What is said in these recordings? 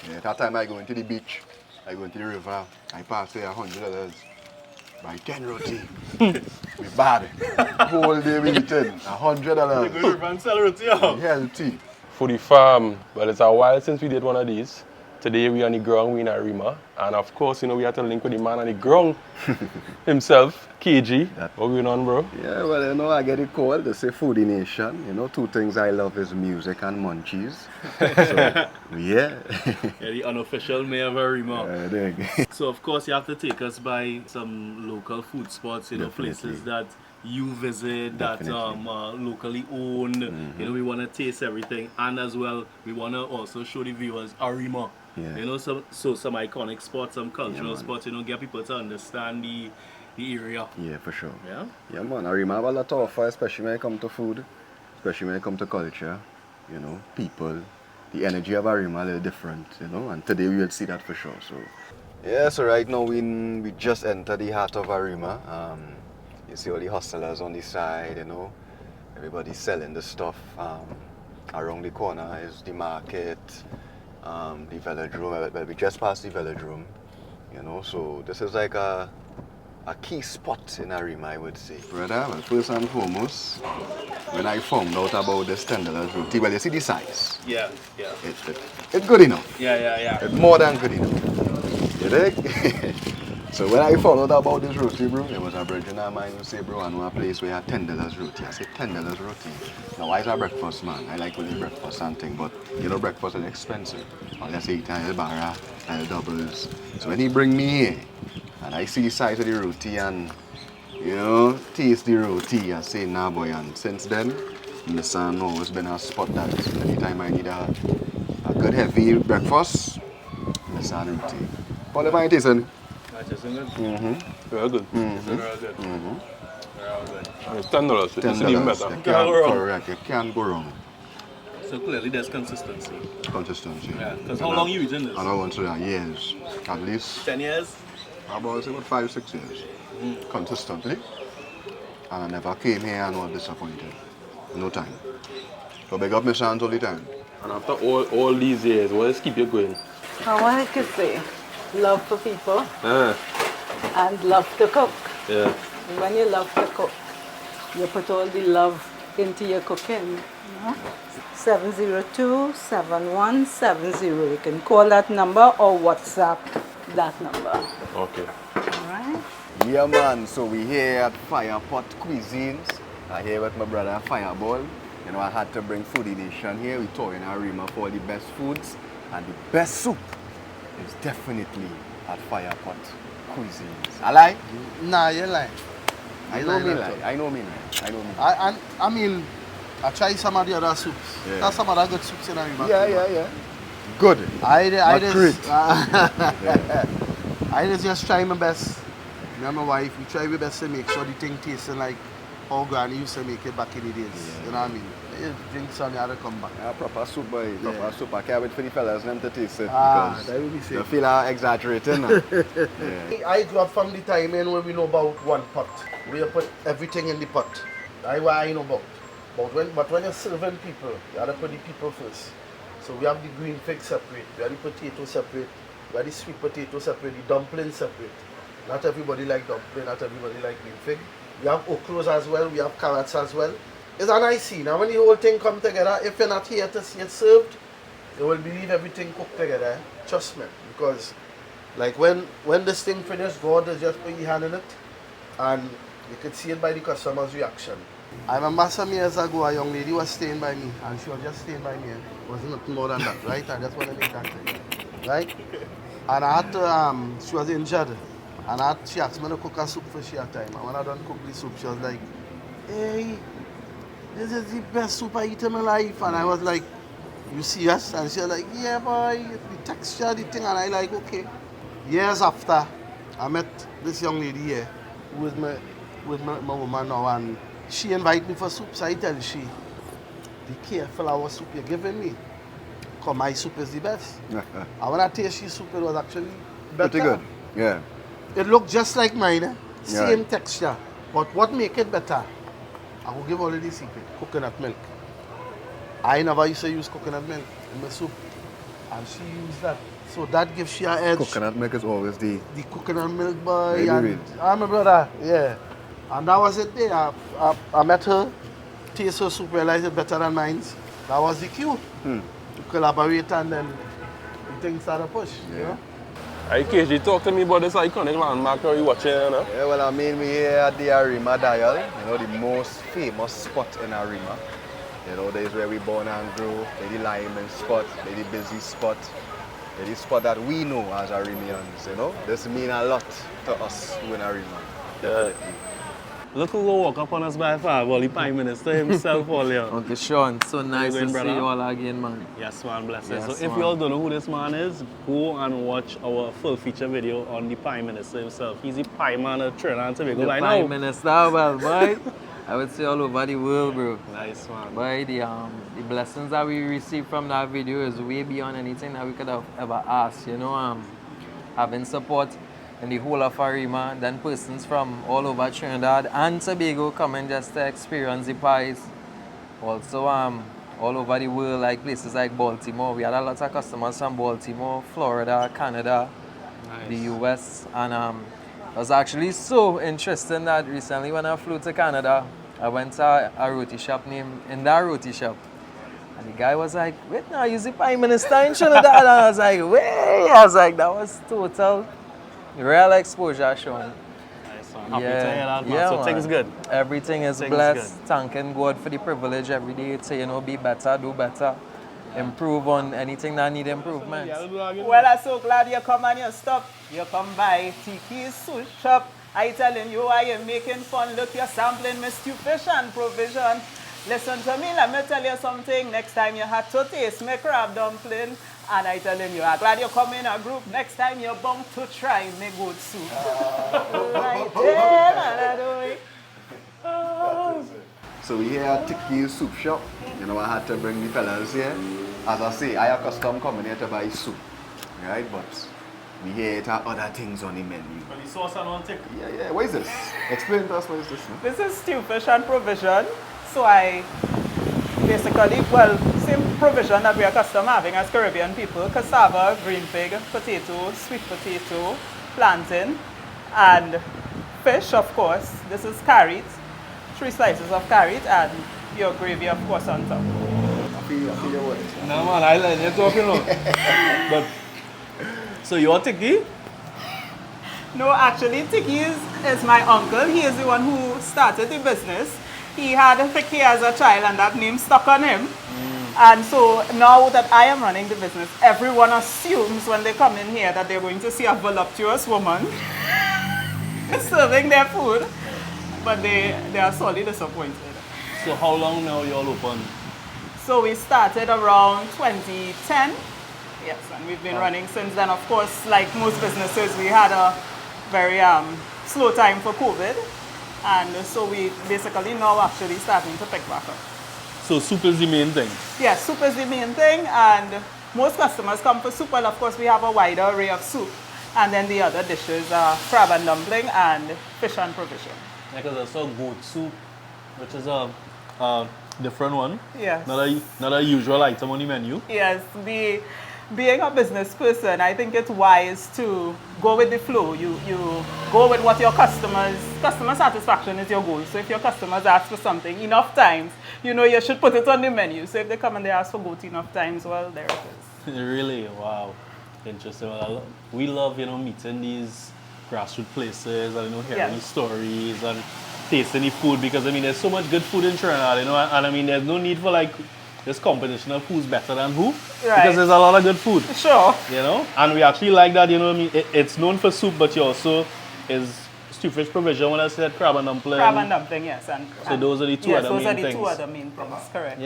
Yeah, that time I go into the beach, I go into the river, I pass there $100. Buy 10 roti. We bad. Whole day we eating. $100. You go to and sell roti out. Healthy. Foodie farm. Well, it's a while since we did one of these. Today we on the ground, we in Arima. And of course, we have to link with the man on the ground himself, KG. What going on, bro? Yeah, well, I get it called. They say Foodie Nation. Two things I love is music and munchies. So, yeah. Yeah, the unofficial mayor of Arima. There you go. So, of course, you have to take us by some local food spots, places that you visit, that locally owned. We want to taste everything. And as well, we want to also show the viewers Arima. Yeah. Some iconic spots, some cultural spots, get people to understand the area. Yeah, for sure. Yeah? Yeah, man. Arima have a lot to offer, especially when it comes to food, especially when it comes to culture, people. The energy of Arima a little different, and today we will see that for sure. So, yeah, so right now we just entered the heart of Arima. You see all the hustlers on the side, everybody selling the stuff. Around the corner is the market, the velodrome. Well, we just passed the velodrome, so this is like a key spot in Arima, I would say. Brother, well, first and foremost, when I found out about this $10 roti, well, you see the size. Yeah. It's good enough. Yeah. It's more than good enough. You dig? So when I found out about this roti, bro, there was a brethren of mine who said, bro, I know a place where you have $10 roti. I said, $10 roti? Now, why is a breakfast, man? I like only breakfast and thing, but breakfast is expensive. Unless you eat a barra, a doubles. So when he bring me here, and I see the size of the roti and, taste the roti, I say, nah, boy, and since then, my son always been a spot that anytime I need a good heavy breakfast, my son roti. What am I tasting? Very good. Very good. And it's $10. It's even better. Correct. You can't go wrong. So clearly there's consistency. Consistency. Yeah. Because how long you eating this? I don't want to say years. At least 10 years? about 5-6 years. Consistently. And I never came here and was disappointed. No time. So big up my sons all the time. And after all these years, what else keep you going? I could say love for people and love to cook. Yeah. When you love to cook, you put all the love into your cooking. 702-7170. You can call that number or WhatsApp that number. Okay. Alright? Yeah, man. So we here at Firepott Cuisines. I'm here with my brother Fireball. I had to bring Foodie Nation here. We touring Arima for the best foods, and the best soup is definitely at Firepott Cuisines. I lie? Nah, you lie. I know me lie. I mean, I tried some of the other soups. Yeah. There's some other good soups in Arima. Yeah. Good. I Great. just try my best. Me and my wife, we try my best to make sure the thing tastes like how Granny used to make it back in the days. Yeah. You know what I mean? You drink some, you have to come back. Yeah, proper soup, boy. Proper soup. I can't wait for the fellas them to taste it That because will be you safe. feel exaggerating. Yeah. I grew up from the time when we know about one pot. We put everything in the pot. That's what I know about. But when you're serving people, you have to put the people first. So we have the green fig separate, we have the potato separate, we have the sweet potato separate, the dumpling separate. Not everybody like dumpling, not everybody like green fig. We have okras as well, we have carrots as well. It's a nice scene. Now when the whole thing come together, if you're not here to see it served, you will believe everything cooked together. Trust me. Because like when this thing finished, God has just put your hand in it and you could see it by the customer's reaction. I remember some years ago a young lady was staying by me and she was just staying by me. It wasn't nothing more than that, right? I just want to make that clear. Right? And I had to, she was injured. And she asked me to cook a soup for she at time. And when I done cook the soup, she was like, hey, this is the best soup I eat in my life. And I was like, you serious? And she was like, yeah, boy, the texture, the thing. And I like, okay. Years after, I met this young lady here who is my woman now. And she invited me for soup. So I tell she, be careful how soup you're giving me. Because my soup is the best. And when I taste she soup, it was actually better. Pretty good. Yeah. It looked just like mine, Yeah. same texture. But what make it better, I will give already secret, coconut milk. I never used to use coconut milk in my soup. and she used that. So that gives she an edge. Coconut milk is always the Coconut milk boy. Very And good. my brother, yeah. And that was it there. I met her, taste her soup, realized it better than mine. That was the cue. To collaborate and then the things started push, you know? Hey, KG, talk to me about this iconic landmark that you watching, you know? Yeah, well, I mean, we're here at the Arima Dial, you know, the most famous spot in Arima. You know, there's where we born and grow, the Lyman spot, the busy spot, the spot that we know as Arimians, you know. This means a lot to us who in Arima, definitely. Look who go walk up on us by far, well, the Prime Minister himself all here. Uncle Shaun, so nice doing, to brother? see you all again, man. Yes, man, bless you. Yes, So if man. you all don't know who this man is, go and watch our full feature video on the Prime Minister himself. He's the Prime Man of Trinidad and Tobago The by Prime now. Minister, well, boy, I would say all over the world, bro. Nice, man. Boy, the blessings that we received from that video is way beyond anything that we could have ever asked, you know. Having support in the whole of Arima, then persons from all over Trinidad and Tobago coming just to experience the pies. Also, all over the world, like places like Baltimore. We had a lot of customers from Baltimore, Florida, Canada, the US, and it was actually so interesting that recently when I flew to Canada, I went to a roti shop named In That Roti Shop. And the guy was like, wait, now you the Prime Minister in Trinidad? And I was like, wait! I was like, that was total real exposure, Shaun. Nice, man. Happy to hear that, man. Yeah, So man. things good. Everything is Things blessed. Thanking God for the privilege every day to, you know, be better, do better, improve on anything that need improvement. Well, I'm so glad you come and you stop. You come by Tiki's sushi shop. I telling you, I am making fun. Look, you're sampling my stew fish and provision. Listen to me, let me tell you something. Next time you had to taste my crab dumpling, and I telling you, I'm glad you come in a group. Next time you're bound to try my good soup. Right there, So we here at Tiki's soup shop. You know, I had to bring the fellas here. As I say, I accustomed coming here to buy soup, right? But we here to have other things on the menu. But the sauce and on Tiki. Yeah. What is this? Explain to us what is this, no? This is stew fish and provision. So I basically, well, same provision that we are accustomed having as Caribbean people: cassava, green pig, potato, sweet potato, plantain, and fish, of course. This is carrot, 3 slices of carrot, and your gravy, of course, on top. I feel your words. No, man, I like you talking about. But, so you're Tiki? No, actually, Tiki is my uncle. He is the one who started the business. He had Tiki as a child and that name stuck on him. And so now that I am running the business, everyone assumes when they come in here that they're going to see a voluptuous woman serving their food, but they are sorely disappointed. So how long now you all open? So we started around 2010. Yes, and we've been running since then. Of course, like most businesses, we had a very slow time for COVID. And so we basically now actually starting to pick back up. So soup is the main thing? Yes, soup is the main thing, and most customers come for soup. Well, of course, we have a wider array of soup. And then the other dishes are crab and dumpling and fish and provision. Because I saw goat soup, which is a different one. Yes. Not a usual item on the menu. Yes, being a business person, I think it's wise to go with the flow. You go with what your customer satisfaction is your goal. So if your customers ask for something enough times, you know you should put it on the menu. So if they come and they ask for goat enough times, well, there it is. Really? Wow. Interesting. Well, we love, meeting these grassroots places and, hearing the stories and tasting the food because, there's so much good food in Trinidad, and there's no need for, this competition of who's better than who. Right. Because there's a lot of good food. Sure. And we actually like that, it's known for soup, but you also is stew fish provision when I said crab and dumpling. Crab and dumpling, yes. So those are the two other main things. Yes, those are the 2 other main things, correct.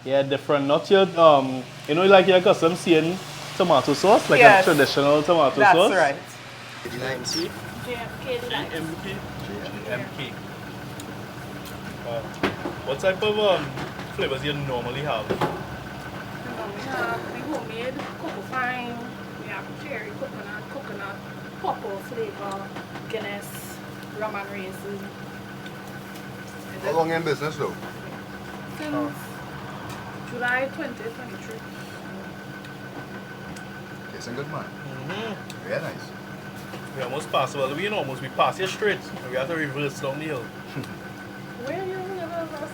Yeah, different. Not your, like you're accustomed seeing tomato sauce, like a traditional tomato sauce. That's right. MK. What type of flavors do you normally have? We have the homemade cocoa fine, we have cherry coconut, purple flavor, Guinness, rum and raisin. How long in business though? Since July 2023. nice and good, man. Very nice. We almost passed, well, we passed here straight. We have to reverse down the hill. Where you live us?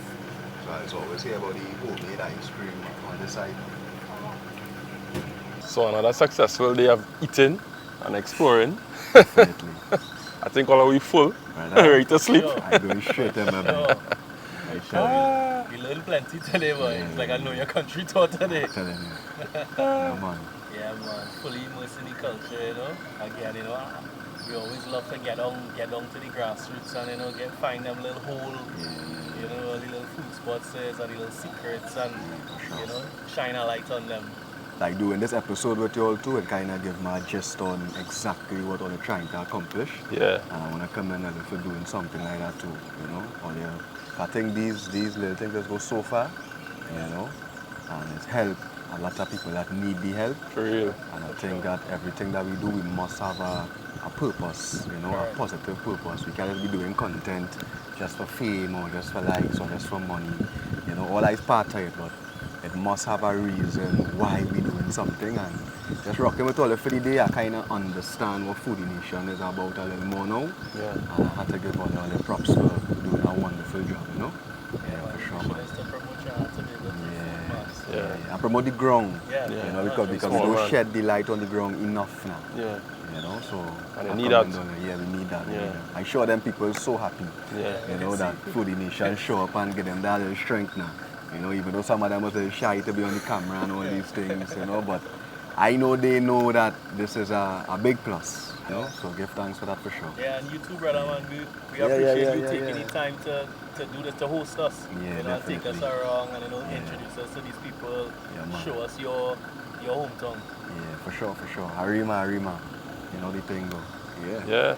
So I was always hear about the homemade ice cream on the side. So another successful day of eating and exploring. Definitely. I think all of we full, Right, ready to sleep. Sure. I go straight in my bed. I tell We learned plenty today, boy. It's like I know your country taught today. you. I'm telling you. Yeah, man. Yeah, man. Fully immersed in the culture, you know. Again, you know, we always love to get down to the grassroots and, you know, find them little hole, you know, the little food spots there, and the little secrets and, you know, shine a light on them. Like doing this episode with you all too, it kind of give my gist on exactly what I'm trying to accomplish. Yeah. And I want to come in and for doing something like that too, you know. I think these little things just go so far, you know, and it's help a lot of people that need the help. For real. And I think that everything that we do, we must have a purpose, you know, a positive purpose. We can't just be doing content just for fame or just for likes or just for money. You know, all that is part of it, but it must have a reason why we're doing something. And just rocking with all for the day, I kind of understand what Foodie Nation is about a little more now. Yeah. And I had to give all the props for doing a wonderful job, you know? Yeah, for sure, man. Yeah. And promote the ground, Yeah. you know, because we Small don't man. shed the light on the ground enough now. Yeah. You know, so And I they need that. commend on it. Yeah, we need that. Yeah. I'm sure them people so happy. Yeah. You know that Foodie Nation show up and get them that little strength now. You know, even though some of them was a little shy to be on the camera and all these things, you know, but I know they know that this is a big plus. You know, so give thanks for that for sure. Yeah, and you too, brother, man. We Yeah, appreciate you yeah, taking yeah. the time to do this, to host us. Yeah, you know, and take us definitely. around and, you know, introduce us to these people, Yeah, man. show us your hometown. Yeah, for sure, for sure. Arima, you know the thing though. Yeah. Yeah.